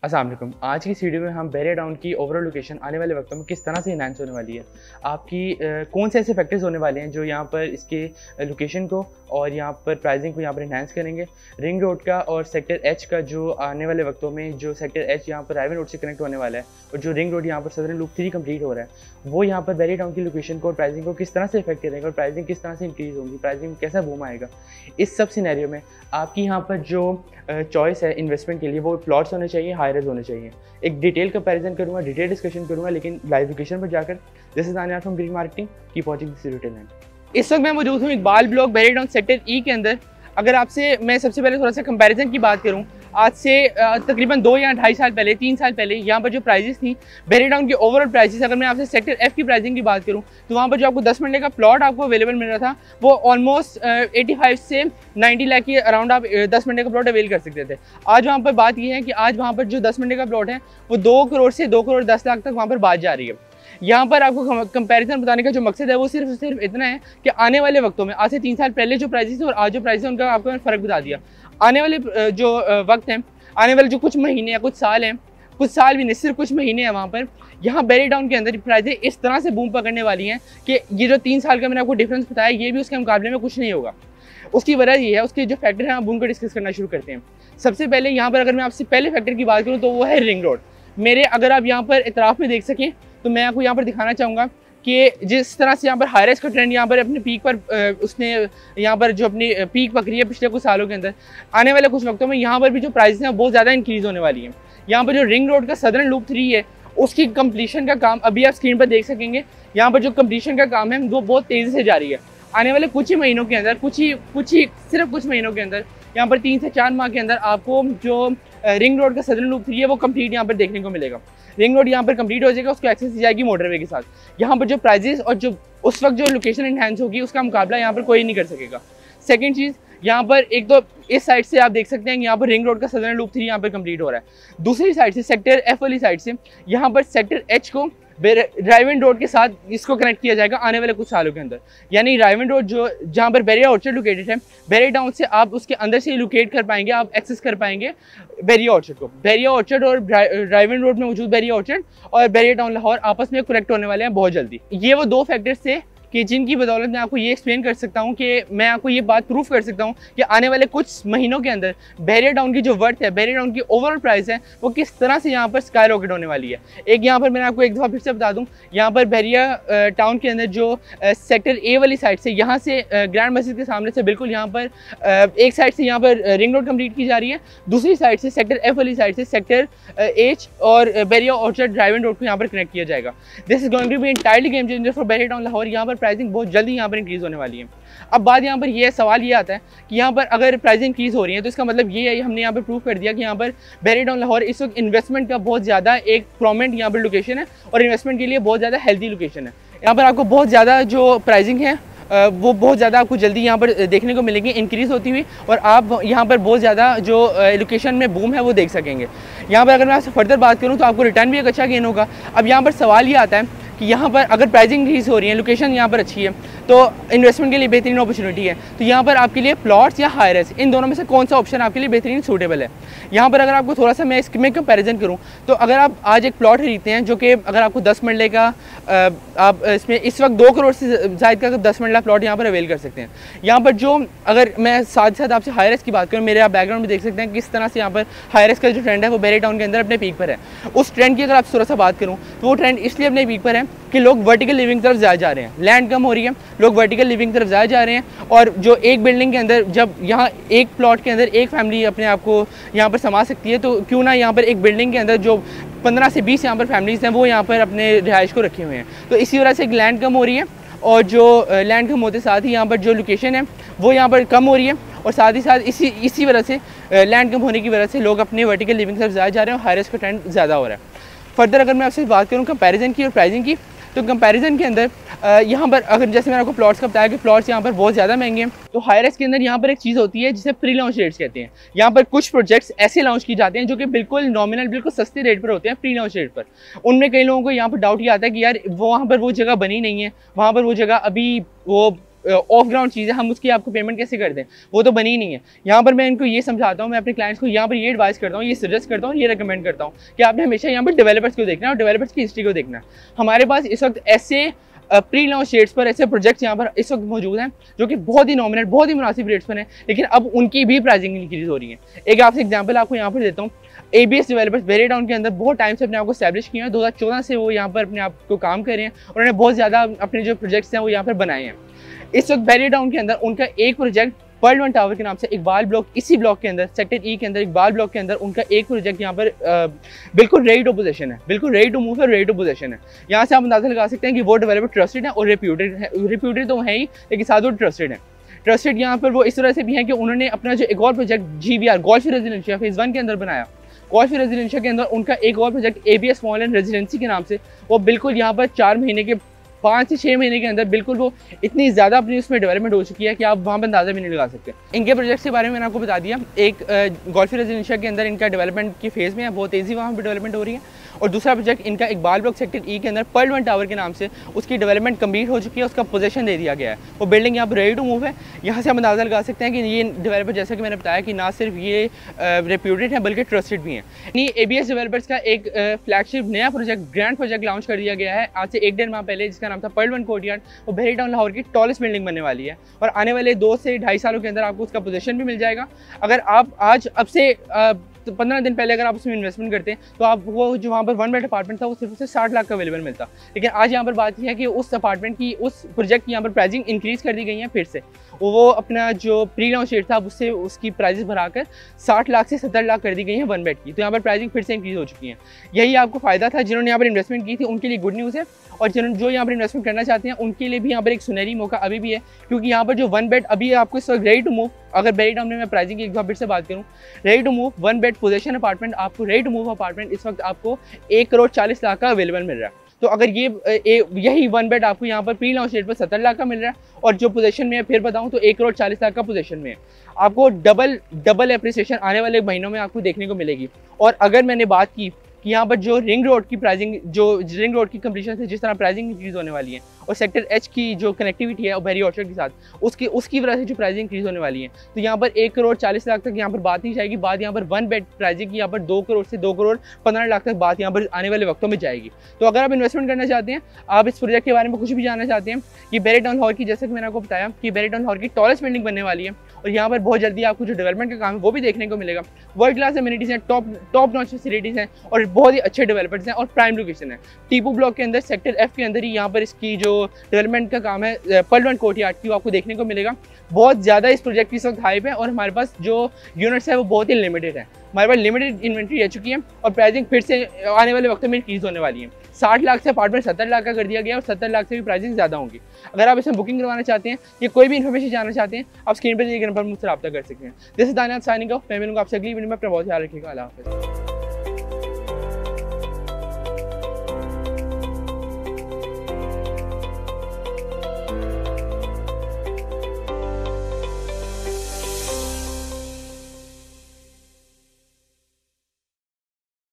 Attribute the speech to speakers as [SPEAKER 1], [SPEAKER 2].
[SPEAKER 1] अस्सलाम वालेकुम। आज की इस वीडियो में हम बैरिया टाउन की ओवरऑल लोकेशन आने वाले वक्तों में किस तरह से इन्हांस होने वाली है, आपकी कौन से ऐसे फैक्टर्स होने वाले हैं जो यहाँ पर इसके लोकेशन को और यहाँ पर प्राइसिंग को यहाँ पर इन्हांस करेंगे। रिंग रोड का और सेक्टर एच का जो आने वाले वक्तों में जो सेक्टर एच यहाँ पर रायवन रोड से कनेक्ट होने वाला है और जो रिंग रोड यहाँ पर सदर्न लूप 3 कंप्लीट हो रहा है, वो यहाँ पर बैरिया टाउन की लोकेशन को और प्राइसिंग को किस तरह से इफेक्ट करेंगे और प्राइसिंग किस तरह से इंक्रीज़ होगी, प्राइसिंग में कैसा बूम आएगा। इस सब सिनेरियो में आपकी यहाँ पर जो चॉइस है इन्वेस्टमेंट के लिए वो प्लॉट्स होने चाहिए, हाई रेज होने चाहिए। एक डिटेल कंपैरिजन करूँगा, डिटेल डिस्कशन करूँगा, लेकिन लाइव लोकेशन पर जाकर this is Ania from green marketing, keep watching this retail land. इस वक्त मैं मौजूद हूँ Iqbal block Bahria town sector E के अंदर। अगर आपसे मैं सबसे पहले थोड़ा सा कंपैरिजन की बात करूँ, आज से तकरीबन 2 या 2.5 साल पहले 3 साल पहले यहाँ पर जो प्राइजेस थी बैरिया टाउन की ओवरऑल प्राइजेस, अगर मैं आपसे सेक्टर एफ की प्राइसिंग की बात करूँ तो वहाँ पर जो आपको 10 मरले का प्लॉट आपको अवेलेबल मिल रहा था वो ऑलमोस्ट 85 से 90 लाख के अराउंड आप 10 मरले का प्लॉट अवेल कर सकते थे। आज वहाँ पर बात ये है कि आज वहाँ पर जो 10 मरले का प्लॉट है वो 2 करोड़ से 2 करोड़ 10 लाख तक वहाँ पर बात जा रही है। यहाँ पर आपको कंपैरिजन बताने का जो मकसद है वो सिर्फ इतना है कि आने वाले वक्तों में, आज से 3 साल पहले जो प्राइसेस थे और आज जो प्राइस है उनका आपको मैंने फ़र्क बता दिया। आने वाले जो वक्त हैं, आने वाले जो कुछ महीने या कुछ साल हैं, कुछ साल भी नहीं सिर्फ कुछ महीने हैं, वहाँ पर यहाँ बैरिया टाउन के अंदर प्राइसेस इस तरह से बूम पकड़ने वाली हैं कि ये जो 3 साल का मैंने आपको डिफरेंस बताया ये भी उसके मुकाबले में कुछ नहीं होगा। उसकी वजह ये है, उसके जो फैक्टर हैं हम उनको डिस्कस करना शुरू करते हैं। सबसे पहले यहाँ पर अगर मैं आपसे पहले फैक्टर की बात करूँ तो वो है रिंग रोड। मेरे अगर आप यहाँ पर इतराफ़ में देख सकें तो मैं आपको यहाँ पर दिखाना चाहूँगा कि जिस तरह से यहाँ पर हाई राइज का ट्रेंड यहाँ पर अपने पीक पर उसने यहाँ पर जो अपनी पीक पकड़ी है पिछले कुछ सालों के अंदर, आने वाले कुछ वक्तों में यहाँ पर भी जो प्राइसेस हैं बहुत ज़्यादा इंक्रीज़ होने वाली हैं। यहाँ पर जो रिंग रोड का सदर्न लूप 3 है उसकी कंप्लीशन का काम अभी आप स्क्रीन पर देख सकेंगे। यहाँ पर जो कंप्लीशन का काम है वो बहुत तेज़ी से जारी है। आने वाले कुछ ही महीनों के अंदर, सिर्फ कुछ महीनों के अंदर यहाँ पर 3 से 4 माह के अंदर आपको जो रिंग रोड का सदर्न लूप 3 है वो कंप्लीट यहाँ पर देखने को मिलेगा। रिंग रोड यहाँ पर कंप्लीट हो जाएगा, उसको एक्सेस दी जाएगी मोटरवे के साथ। यहाँ पर जो प्राइजेस और जो उस वक्त जो लोकेशन इनहेंस होगी उसका मुकाबला यहाँ पर कोई नहीं कर सकेगा। सेकंड चीज़, यहाँ पर एक तो इस साइड से आप देख सकते हैं कि यहाँ पर रिंग रोड का सदर्न लूप 3 यहाँ पर कंप्लीट हो रहा है। दूसरी साइड से सेक्टर एफ वाली साइड से यहाँ पर सेक्टर एच को रायवन रोड के साथ इसको कनेक्ट किया जाएगा आने वाले कुछ सालों के अंदर। यानी रायवन रोड जो जहाँ पर बैरिया ऑर्चर्ड लोकेटेड है, बैरिया टाउन से आप उसके अंदर से ही लोकेट कर पाएंगे, आप एक्सेस कर पाएंगे बैरिया ऑर्चर्ड को। बैरिया ऑर्चर्ड और रायवन रोड में मौजूद बैरिया ऑर्चर्ड और बैरिया टाउन लाहौर आपस में कनेक्ट होने वाले हैं बहुत जल्दी। ये वो 2 फैक्टर्स थे कि जिनकी बदौलत मैं आपको ये एक्सप्लेन कर सकता हूँ कि मैं आपको ये बात प्रूफ कर सकता हूँ कि आने वाले कुछ महीनों के अंदर बैरिया टाउन की जो वर्थ है, बैरिया टाउन की ओवरऑल प्राइस है वो किस तरह से यहाँ पर स्काई रॉकेट होने वाली है। एक यहाँ पर मैंने आपको एक दफ़ा फिर से बता दूँ, यहाँ पर बैरिया टाउन के अंदर जो सेक्टर ए वाली साइड से, यहाँ से ग्रैंड मस्जिद के सामने से बिल्कुल यहाँ पर एक साइड से यहाँ पर रिंग रोड कंप्लीट की जा रही है, दूसरी साइड से सेक्टर एफ वाली साइड से सेक्टर एच और बैरिया ऑर्चर्ड रायवन रोड को यहाँ पर कनेक्ट किया जाएगा। This is going to be entirely game changer for Bahria Town Lahore. यहाँ पर प्राइसिंग बहुत जल्दी यहाँ पर इंक्रीज़ होने वाली है। अब बात यहाँ पर ये सवाल ये आता है कि यहाँ पर अगर प्राइस इंक्रीज़ हो रही है तो इसका मतलब ये है, हमने यहाँ पर प्रूव कर दिया कि यहाँ पर बैरिया टाउन लाहौर इस वक्त इन्वेस्टमेंट का बहुत ज़्यादा एक प्रोमिनेंट यहाँ पर लोकेशन है और इन्वेस्टमेंट के लिए बहुत ज़्यादा हेल्दी लोकेशन है। यहाँ पर आपको बहुत ज़्यादा जो प्राइसिंग है वो बहुत ज़्यादा आपको जल्दी यहाँ पर देखने को मिलेंगी इंक्रीज़ होती हुई, और आप यहाँ पर बहुत ज़्यादा जो लोकेशन में बूम है वो देख सकेंगे। यहाँ पर अगर मैं आपसे फर्दर बात करूँ तो आपको रिटर्न भी एक अच्छा गेन होगा। अब यहाँ पर सवाल ये आता है कि यहाँ पर अगर प्राइसिंग इंक्रीज़ हो रही है, लोकेशन यहाँ पर अच्छी है तो इन्वेस्टमेंट के लिए बेहतरीन अपॉर्चुनिटी है, तो यहाँ पर आपके लिए प्लॉट्स या हाई राइज, इन दोनों में से कौन सा ऑप्शन आपके लिए बेहतरीन सूटेबल है। यहाँ पर अगर आपको थोड़ा सा मैं इसमें कंपैरिजन करूँ तो अगर आप आज एक प्लॉट खरीदते हैं जो कि अगर आपको 10 मरले का आप इसमें इस वक्त 2 करोड़ से ज़ायद का 10 मरला प्लॉट यहाँ पर अवेल कर सकते हैं। यहाँ पर जो अगर मैं साथ साथ आपसे हाई राइज की बात करूँ, मेरे आप बैकग्राउंड में देख सकते हैं किस तरह से यहाँ पर हाई राइज का जो ट्रेंड है वो बैरिया टाउन के अंदर अपने पीक पर है। उस ट्रेंड की अगर आप थोड़ा सा बात करूँ तो वो ट्रेंड इसलिए अपने पीक पर है कि लोग वर्टिकल लिविंग तरफ ज़्यादा जा रहे हैं, लैंड कम हो रही है, लोग वर्टिकल लिविंग तरफ ज़्यादा जा रहे हैं। और जो एक बिल्डिंग के अंदर, जब यहाँ एक प्लॉट के अंदर एक फैमिली अपने आप को यहाँ पर समा सकती है तो क्यों ना यहाँ पर एक बिल्डिंग के अंदर जो 15 से 20 यहाँ पर फैमिलीज़ हैं वो यहाँ पर अपने रिहाइश को रखे हुए हैं। तो इसी वजह से एक लैंड कम हो रही है और जो लैंड कम होते साथ ही यहाँ पर जो लोकेशन है वो यहाँ पर कम हो रही है, और साथ ही साथ इसी वजह से लैंड कम होने की वजह से लोग अपने वर्टिकल लिविंग तरफ ज़्यादा जा रहे हैं और हाई राइज का ट्रेंड ज़्यादा हो रहा है। फर्दर अगर मैं आपसे बात करूँ कंपैरिजन की और प्राइसिंग की, तो कंपैरिजन के अंदर यहाँ पर अगर जैसे मैंने आपको प्लॉट्स का बताया कि प्लॉट्स यहाँ पर बहुत ज़्यादा महंगे हैं, तो हाई राइज के अंदर यहाँ पर एक चीज़ होती है जिसे प्री लॉन्च रेट्स कहते हैं। यहाँ पर कुछ प्रोजेक्ट्स ऐसे लॉन्च किए जाते हैं जो कि बिल्कुल नॉमिनल, बिल्कुल सस्ते रेट पर होते हैं, प्री लॉन्च रेट पर। उनमें कई लोगों को यहाँ पर डाउट ये आता है कि यार वहाँ पर वो जगह बनी नहीं है, वहाँ पर वो जगह अभी वो ऑफ ग्राउंड चीज़ है, हम उसकी आपको पेमेंट कैसे कर दें, वो तो बनी ही नहीं है। यहाँ पर मैं इनको ये समझाता हूँ, मैं अपने क्लाइंट्स को यहाँ पर ये एडवाइस करता हूँ, ये सजेस्ट करता हूँ, ये रिकमेंड करता हूँ कि आपने हमेशा यहाँ पर डेवलपर्स को देखना है और डेवलपर्स की हिस्ट्री को देखना है। हमारे पास इस वक्त ऐसे प्री लॉन्च रेट्स पर ऐसे प्रोजेक्ट्स यहाँ पर इस वक्त मौजूद हैं जो कि बहुत ही नॉमिनल, बहुत ही मुनासिब रेट्स पर हैं, लेकिन अब उनकी भी प्राइसिंग इंक्रीज हो रही है। एक आपसे एग्जांपल आपको यहाँ पर देता हूँ। ABS डेवलपर्स वेरीडाउन के अंदर बहुत टाइम से अपने आप को स्टैब्लिश किए हैं, 2014 से वो यहाँ पर अपने आप को काम कर रहे हैं, उन्होंने बहुत ज़्यादा अपने जो प्रोजेक्ट्स हैं वो यहाँ पर बनाए हैं। इस वक्त वेरीडाउन के अंदर उनका एक प्रोजेक्ट पर्ल 1 टावर के नाम से इकबाल ब्लॉक, इसी ब्लॉक के अंदर सेक्टर E के अंदर इकबाल ब्लॉक के अंदर उनका एक प्रोजेक्ट यहाँ पर बिल्कुल रेडी टू पोजीशन है, बिल्कुल रेडी टू मूव है, रेडी टू पोजीशन है। यहाँ से आप अंदाजा लगा सकते हैं कि वो डेवलपर ट्रस्टेड है और रेप्यूटेड है। रेप्यूटेड तो है ही, लेकिन साथ वो ट्रस्टेड है। ट्रस्टेड यहाँ पर वो इस तरह से भी है कि उन्होंने अपना जो एक और project GVR golf residencia phase 1 के अंदर बनाया, गोल्फ रेजिडेंशिया के अंदर उनका एक और project ABS mall and residency के नाम से, वो बिल्कुल यहाँ पर 4 महीने के 5 से 6 महीने के अंदर बिल्कुल वो इतनी ज़्यादा अपनी उसमें डेवलपमेंट हो चुकी है कि आप वहाँ पर अंदाज़ा भी नहीं लगा सकते। इनके प्रोजेक्ट्स के बारे में मैंने आपको बता दिया। एक गोल्फ रेजिडेंशिया के अंदर इनका डेवलपमेंट की फेज़ में है, बहुत तेज़ी वहाँ पर डेवलपमेंट हो रही है। और दूसरा प्रोजेक्ट इनका इकबाल ब्लॉक सेक्टर E के अंदर पर्ल 1 टावर के नाम से, उसकी डेवलपमेंट कंप्लीट हो चुकी है, उसका पोजीशन दे दिया गया है, वो बिल्डिंग यहाँ पर रेडी टू मूव है। यहाँ से हम अंदाज़ा लगा सकते हैं कि ये डेवलपर, जैसा कि मैंने बताया, कि ना सिर्फ ये रेप्यूटेड है बल्कि ट्रस्टेड भी हैं। ABS डेवलपर्स का एक फ्लैगशिप नया प्रोजेक्ट, ग्रैंड प्रोजेक्ट लॉन्च कर दिया गया है आज से 1-1.5 माह पहले, जिसका नाम था पर्ल 1 कोर्टयार्ड। वो वेरीडाउन लाहौर की टॉलेस्ट बिल्डिंग बनने वाली है और आने वाले 2 से 2.5 सालों के अंदर आपको उसका पोजीशन भी मिल जाएगा। अगर आप आज अब से 15 दिन पहले अगर आप उसमें इन्वेस्टमेंट करते हैं तो आप वो जो वहाँ पर 1 बेड अपार्टमेंट था वो सिर्फ उसे 60 लाख का अवेलेबल मिलता। लेकिन आज यहाँ पर बात यह है कि उस अपार्टमेंट की, उस प्रोजेक्ट की यहाँ पर प्राइसिंग इंक्रीज़ कर दी गई है फिर से। वो अपना जो प्री लॉन्च रेट था उससे उसकी प्राइसेस बढ़ाकर 60 लाख से 70 लाख कर दी गई है 1 बेड की। तो यहाँ पर प्राइसिंग फिर से इंक्रीज़ हो चुकी है। यही आपको फ़ायदा था। जिन्होंने यहाँ पर इन्वेस्टमेंट की थी उनके लिए गुड न्यूज़ है, और जो यहाँ पर इन्वेस्टमेंट करना चाहते हैं उनके लिए भी यहाँ पर एक सुनहरी मौका अभी भी है, क्योंकि यहाँ पर जो 1 बेड अभी आपको इस वक्त रेडी टू मूव, अगर वेरीडाउन में मैं प्राइसिंग की एक बार फिर से बात करूँ, ready to move 1 bed position apartment आपको, रेडी टू मूव अपार्टमेंट इस वक्त आपको 1,40,00,000 का अवेलेबल मिल रहा है। तो अगर यही 1 बेड आपको यहाँ पर प्री लॉन्च रेट पर 70 लाख का मिल रहा है, और जो पोजीशन में है फिर बताऊँ तो 1,40,00,000 का पोजीशन में है, आपको डबल एप्रिसिएशन आने वाले महीनों में आपको देखने को मिलेगी। और अगर मैंने बात की कि यहाँ पर जो रिंग रोड की प्राइसिंग, जो रिंग रोड की कंप्लीशन से जिस तरह प्राइसिंग इंक्रीज़ होने वाली है, और सेक्टर H की जो कनेक्टिविटी है बेरी ऑर्चर्ड के साथ, उसकी वजह से जो प्राइसिंग इंक्रीज़ होने वाली है, तो यहाँ पर 1,40,00,000 तक यहाँ पर बात नहीं जाएगी। बात यहाँ पर 1 बेड प्राइसिंग की यहाँ पर 2 करोड़ से 2,15,00,000 तक बात यहाँ पर आने वाले वक्तों में जाएगी। तो अगर आप इन्वेस्टमेंट करना चाहते हैं, आप इस प्रोजेक्ट के बारे में कुछ भी जानना चाहते हैं, कि वेरीडाउन लाहौर की, जैसे कि मैंने आपको बताया कि वेरीडाउन लाहौर की टॉलेस्ट बिल्डिंग बनने वाली है, और यहाँ पर बहुत जल्दी आपको जो डेवलपमेंट का काम है वो भी देखने को मिलेगा। वर्ल्ड क्लास एमिनिटीज़ हैं, टॉप नॉच फैसिलिटीज़ हैं, और बहुत ही अच्छे डेवलपर्स हैं, और प्राइम लोकेशन है। टीपू ब्लॉक के अंदर सेक्टर F के अंदर ही यहाँ पर इसकी जो डेवलपमेंट का काम है पर्ल 1 कोर्टयार्ड की, वो आपको देखने को मिलेगा। बहुत ज़्यादा इस प्रोजेक्ट की इस वक्त हाइप है, और हमारे पास जो यूनिट्स है वो बहुत ही लिमिटेड है। हमारे पास लिमिटेड इन्वेंट्री रह चुकी है, और प्राइसिंग फिर से आने वाले वक्त में इंक्रीज़ होने वाली है। 60 लाख से अपार्टमेंट 70 लाख का कर दिया गया, और 70 लाख से भी प्राइसिंग ज़्यादा होंगी। अगर आप इसमें बुकिंग करवाना चाहते हैं या कोई भी इन्फॉर्मेशन जानना चाहते हैं, आप स्क्रीन पर दिए गए नंबर मुझसे रब्ता कर सकते हैं। जैसे दानियात साइनिंग ऑफ, मैं मिलूंगा आपसे अगली वीडियो में। अपना बहुत ख्याल रखिएगा। अल्लाह हाफ़िज़।